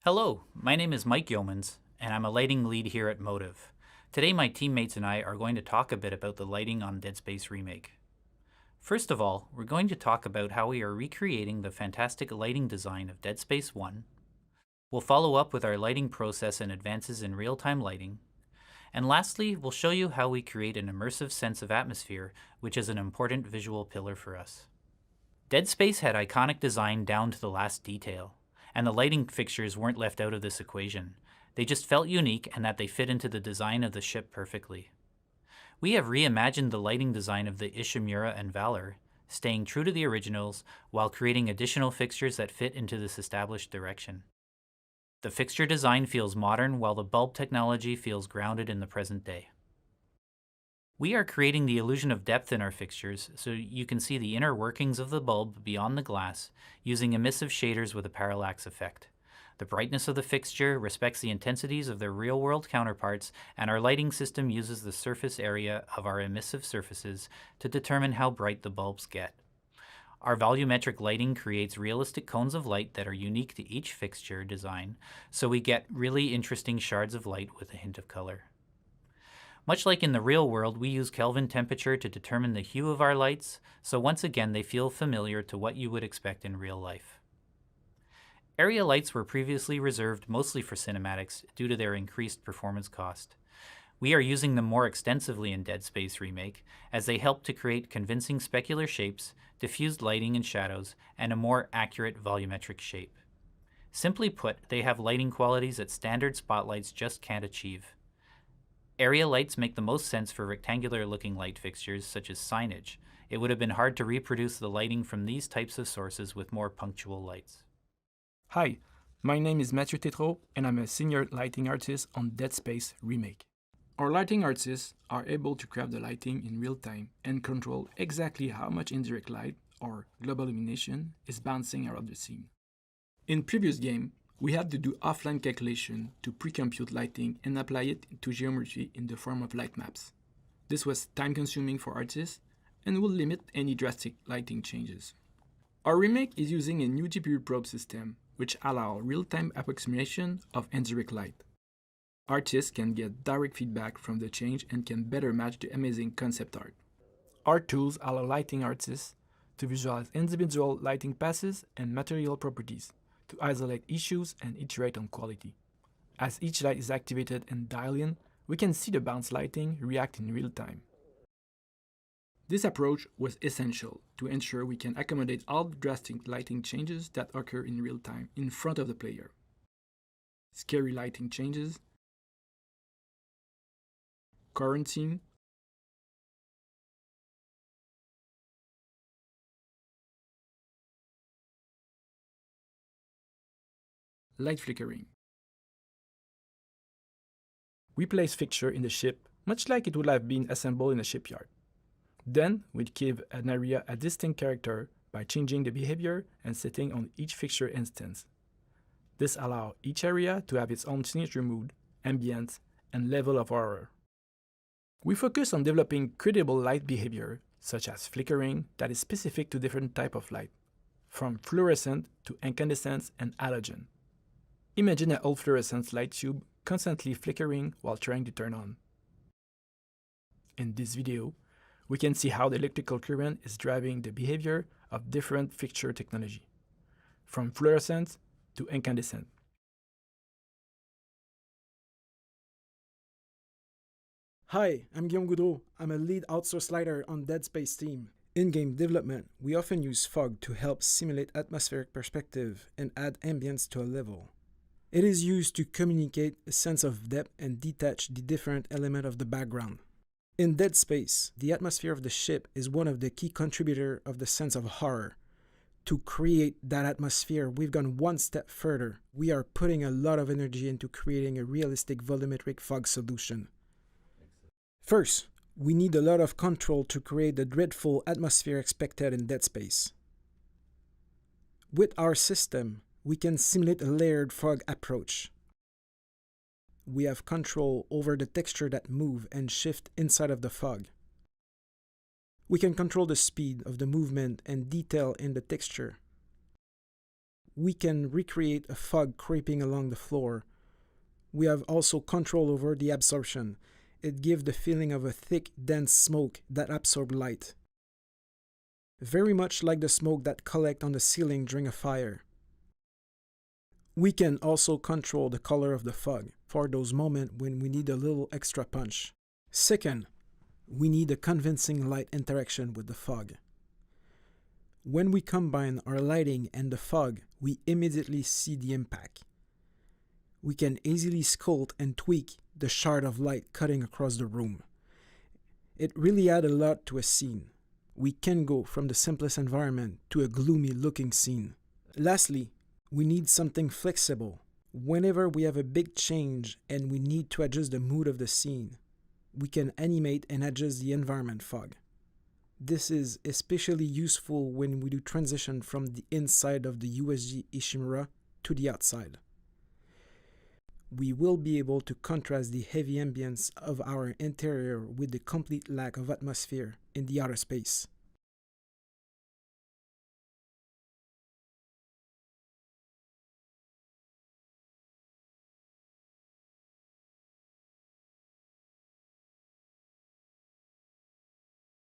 Hello, my name is Mike Yeomans, and I'm a lighting lead here at Motive. Today my teammates and I are going to talk a bit about the lighting on Dead Space Remake. First of all, we're going to talk about how we are recreating the fantastic lighting design of Dead Space 1. We'll follow up with our lighting process and advances in real-time lighting. And lastly, we'll show you how we create an immersive sense of atmosphere, which is an important visual pillar for us. Dead Space had iconic design down to the last detail, and the lighting fixtures weren't left out of this equation. They just felt unique and that they fit into the design of the ship perfectly. We have reimagined the lighting design of the Ishimura and Valor, staying true to the originals while creating additional fixtures that fit into this established direction. The fixture design feels modern while the bulb technology feels grounded in the present day. We are creating the illusion of depth in our fixtures so you can see the inner workings of the bulb beyond the glass using emissive shaders with a parallax effect. The brightness of the fixture respects the intensities of their real-world counterparts, and our lighting system uses the surface area of our emissive surfaces to determine how bright the bulbs get. Our volumetric lighting creates realistic cones of light that are unique to each fixture design, so we get really interesting shards of light with a hint of color. Much like in the real world, we use Kelvin temperature to determine the hue of our lights, so once again they feel familiar to what you would expect in real life. Area lights were previously reserved mostly for cinematics due to their increased performance cost. We are using them more extensively in Dead Space Remake, as they help to create convincing specular shapes, diffused lighting and shadows, and a more accurate volumetric shape. Simply put, they have lighting qualities that standard spotlights just can't achieve. Area lights make the most sense for rectangular-looking light fixtures such as signage. It would have been hard to reproduce the lighting from these types of sources with more punctual lights. Hi, my name is Mathieu Tetrault, and I'm a senior lighting artist on Dead Space Remake. Our lighting artists are able to craft the lighting in real time and control exactly how much indirect light, or global illumination, is bouncing around the scene. In previous game, we had to do offline calculation to pre-compute lighting and apply it to geometry in the form of light maps. This was time-consuming for artists and will limit any drastic lighting changes. Our remake is using a new GPU probe system, which allows real-time approximation of indirect light. Artists can get direct feedback from the change and can better match the amazing concept art. Our tools allow lighting artists to visualize individual lighting passes and material properties, to isolate issues and iterate on quality. As each light is activated and dialed in, we can see the bounce lighting react in real time. This approach was essential to ensure we can accommodate all the drastic lighting changes that occur in real time in front of the player. Scary lighting changes, quarantine, light flickering. We place fixture in the ship much like it would have been assembled in a shipyard. Then we'd give an area a distinct character by changing the behavior and setting on each fixture instance. This allows each area to have its own signature mood, ambience, and level of horror. We focus on developing credible light behavior, such as flickering, that is specific to different types of light, from fluorescent to incandescent and halogen. Imagine an old fluorescent light tube constantly flickering while trying to turn on. In this video, we can see how the electrical current is driving the behavior of different fixture technology, from fluorescent to incandescent. Hi, I'm Guillaume Goudreault. I'm a lead outsource lighter on Dead Space team. In game development, we often use fog to help simulate atmospheric perspective and add ambience to a level. It is used to communicate a sense of depth and detach the different elements of the background. In Dead Space, the atmosphere of the ship is one of the key contributors of the sense of horror. To create that atmosphere, we've gone one step further. We are putting a lot of energy into creating a realistic volumetric fog solution. First, we need a lot of control to create the dreadful atmosphere expected in Dead Space. With our system, we can simulate a layered fog approach. We have control over the texture that move and shift inside of the fog. We can control the speed of the movement and detail in the texture. We can recreate a fog creeping along the floor. We have also control over the absorption. It gives the feeling of a thick, dense smoke that absorbs light. Very much like the smoke that collects on the ceiling during a fire. We can also control the color of the fog for those moments when we need a little extra punch. Second, we need a convincing light interaction with the fog. When we combine our lighting and the fog, we immediately see the impact. We can easily sculpt and tweak the shard of light cutting across the room. It really adds a lot to a scene. We can go from the simplest environment to a gloomy looking scene. Lastly, we need something flexible. Whenever we have a big change and we need to adjust the mood of the scene, we can animate and adjust the environment fog. This is especially useful when we do transition from the inside of the USG Ishimura to the outside. We will be able to contrast the heavy ambience of our interior with the complete lack of atmosphere in the outer space.